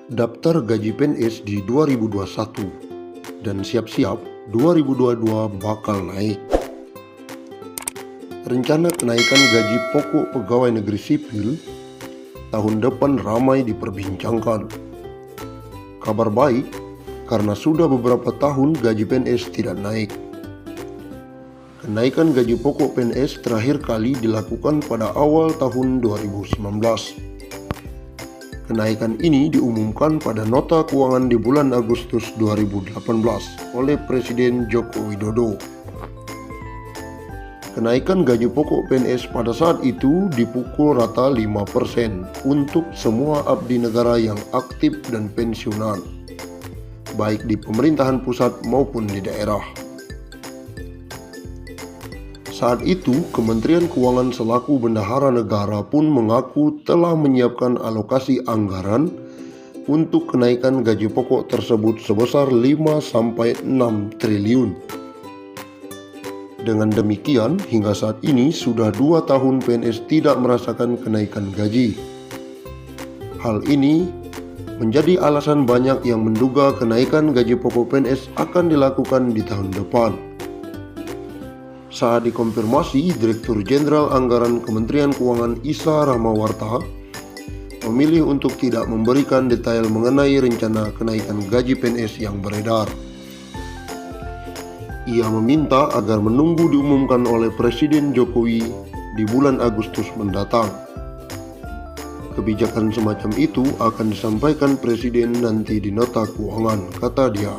daftar gaji PNS di 2021 dan siap-siap 2022 bakal naik. Rencana kenaikan gaji pokok pegawai negeri sipil tahun depan ramai diperbincangkan. Kabar baik karena sudah beberapa tahun gaji PNS tidak naik. Kenaikan gaji pokok PNS terakhir kali dilakukan pada awal tahun 2019. Kenaikan ini diumumkan pada nota keuangan di bulan Agustus 2018 oleh Presiden Joko Widodo. Kenaikan gaji pokok PNS pada saat itu dipukul rata 5% untuk semua abdi negara yang aktif dan pensiunan, baik di pemerintahan pusat maupun di daerah. Saat itu, Kementerian Keuangan selaku bendahara negara pun mengaku telah menyiapkan alokasi anggaran untuk kenaikan gaji pokok tersebut sebesar 5-6 triliun. Dengan demikian, hingga saat ini sudah 2 tahun PNS tidak merasakan kenaikan gaji. Hal ini menjadi alasan banyak yang menduga kenaikan gaji pokok PNS akan dilakukan di tahun depan. Saat dikonfirmasi, Direktur Jenderal Anggaran Kementerian Keuangan Isa Rahmawarta memilih untuk tidak memberikan detail mengenai rencana kenaikan gaji PNS yang beredar. Ia meminta agar menunggu diumumkan oleh Presiden Jokowi di bulan Agustus mendatang. Kebijakan semacam itu akan disampaikan Presiden nanti di nota keuangan, kata dia.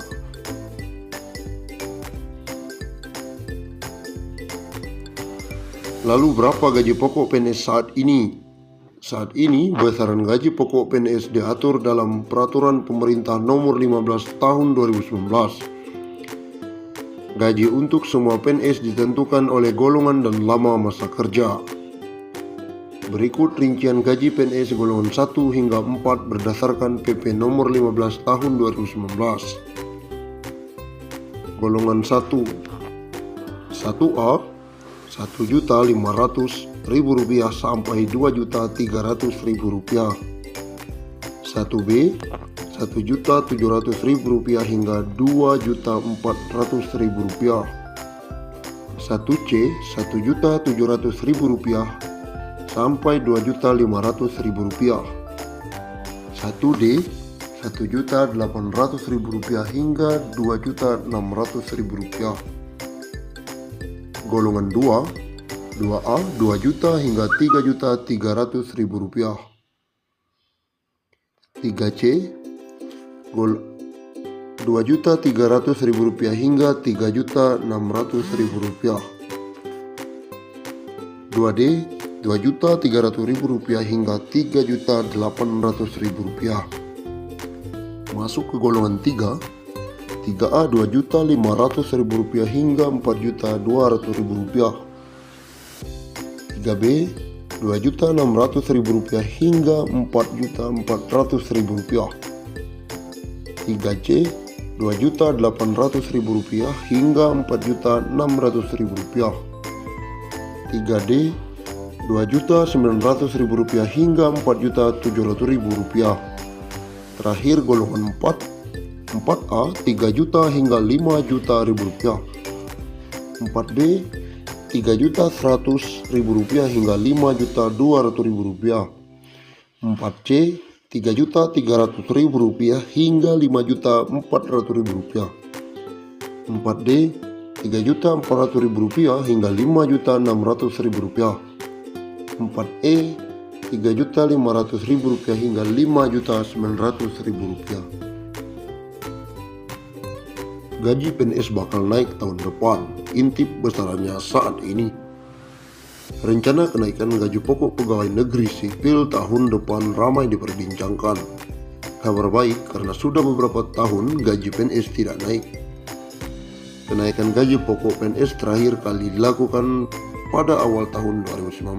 Lalu berapa gaji pokok PNS saat ini? Saat ini besaran gaji pokok PNS diatur dalam Peraturan Pemerintah Nomor 15 Tahun 2019. Gaji untuk semua PNS ditentukan oleh golongan dan lama masa kerja. Berikut rincian gaji PNS golongan 1 hingga 4 berdasarkan PP Nomor 15 Tahun 2019. Golongan 1, 1A, Rp1.500.000 sampai Rp2.300.000. 1B, Rp1.700.000 hingga Rp2.400.000. 1C, Rp1.700.000 sampai Rp2.500.000. 1D, Rp1.800.000 hingga Rp2.600.000. Golongan 2, 2A, Rp2 juta hingga Rp3.300.000. 3C, Rp2.300.000 hingga Rp3.600.000. 2D, Rp2.300.000 hingga Rp3.800.000. Masuk ke golongan 3, 3A Rp2.500.000 hingga Rp4.200.000. 3B Rp2.600.000 hingga Rp4.400.000. 3C Rp2.800.000 hingga Rp4.600.000. 3D Rp2.900.000 hingga Rp4.700.000. Terakhir golongan 4, 4A Rp3 juta hingga Rp5 juta. 4D Rp3.100.000 hingga Rp5.200.000. 4C Rp3.300.000 hingga Rp5.400.000. 4D Rp3.400.000 hingga Rp5.600.000. 4E Rp3.500.000 hingga Rp5.900.000. Gaji PNS bakal naik tahun depan, intip besarannya saat ini. Rencana kenaikan gaji pokok pegawai negeri sipil tahun depan ramai diperbincangkan. Kabar baik karena sudah beberapa tahun gaji PNS tidak naik. Kenaikan gaji pokok PNS terakhir kali dilakukan pada awal tahun 2019.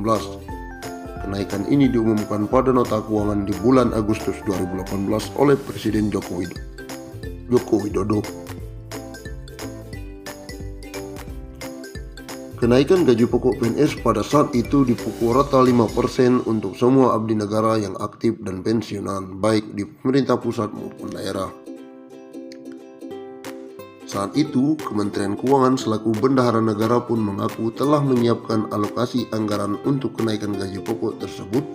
Kenaikan ini diumumkan pada nota keuangan di bulan Agustus 2018 oleh Presiden Joko Widodo. Kenaikan gaji pokok PNS pada saat itu dipukul rata 5% untuk semua abdi negara yang aktif dan pensiunan, baik di pemerintah pusat maupun daerah. Saat itu, Kementerian Keuangan selaku bendahara negara pun mengaku telah menyiapkan alokasi anggaran untuk kenaikan gaji pokok tersebut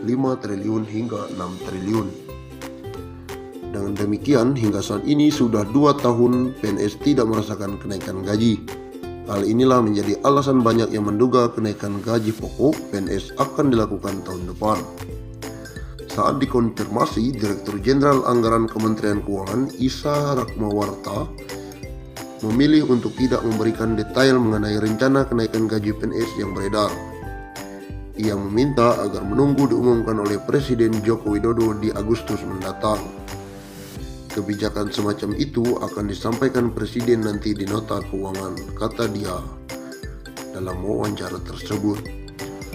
5 triliun hingga 6 triliun. Dengan demikian, hingga saat ini sudah 2 tahun PNS tidak merasakan kenaikan gaji. Hal inilah menjadi alasan banyak yang menduga kenaikan gaji pokok PNS akan dilakukan tahun depan. Saat dikonfirmasi, Direktur Jenderal Anggaran Kementerian Keuangan Isa Rakmawarta memilih untuk tidak memberikan detail mengenai rencana kenaikan gaji PNS yang beredar. Ia meminta agar menunggu diumumkan oleh Presiden Joko Widodo di Agustus mendatang. Kebijakan semacam itu akan disampaikan Presiden nanti di nota keuangan, kata dia dalam wawancara tersebut.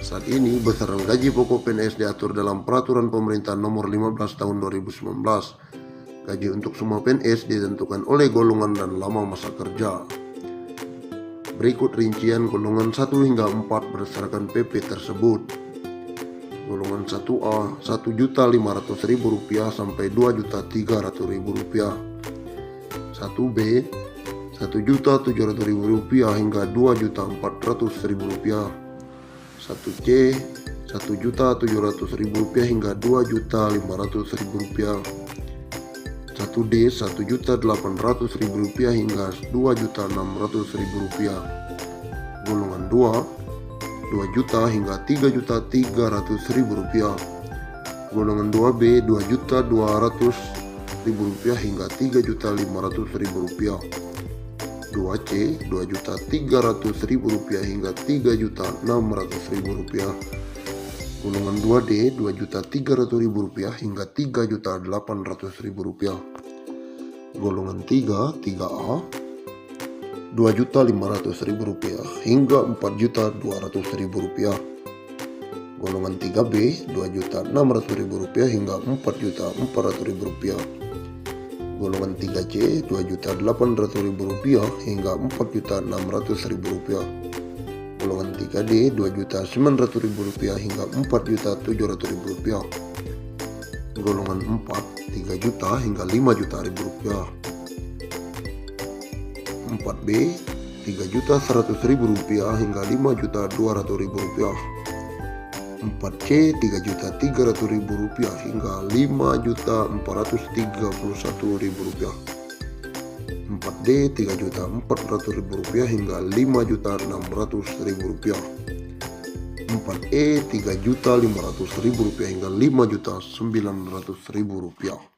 Saat ini besaran gaji pokok PNS diatur dalam Peraturan Pemerintah Nomor 15 Tahun 2019. Gaji untuk semua PNS ditentukan oleh golongan dan lama masa kerja. Berikut rincian golongan 1 hingga 4 berdasarkan PP tersebut. Golongan 1A Rp1.500.000 sampai Rp2.300.000. 1B Rp1.700.000 hingga Rp2.400.000. 1C Rp1.700.000 hingga Rp2.500.000. 1D Rp1.800.000 hingga Rp2.600.000. Golongan 2 2 juta hingga Rp3.300.000. Golongan 2B Rp2.200.000 hingga Rp3.500.000. 2C Rp2.300.000 hingga Rp3.600.000. Golongan 2D Rp2.300.000 hingga Rp3.800.000. Golongan 3A Rp2.500.000 hingga Rp4.200.000. Golongan 3B Rp2.600.000 hingga Rp4.400.000. Golongan 3C Rp2.800.000 hingga Rp4.600.000. Golongan 3D Rp2.900.000 hingga Rp4.700.000. Golongan 4 3 juta hingga Rp5.000.000. 4B Rp3.100.000 hingga Rp5.200.000. 4C Rp3.300.000 hingga Rp5.431.000. 4D Rp3.400.000 hingga Rp5.600.000. 4E Rp3.500.000 hingga Rp5.900.000.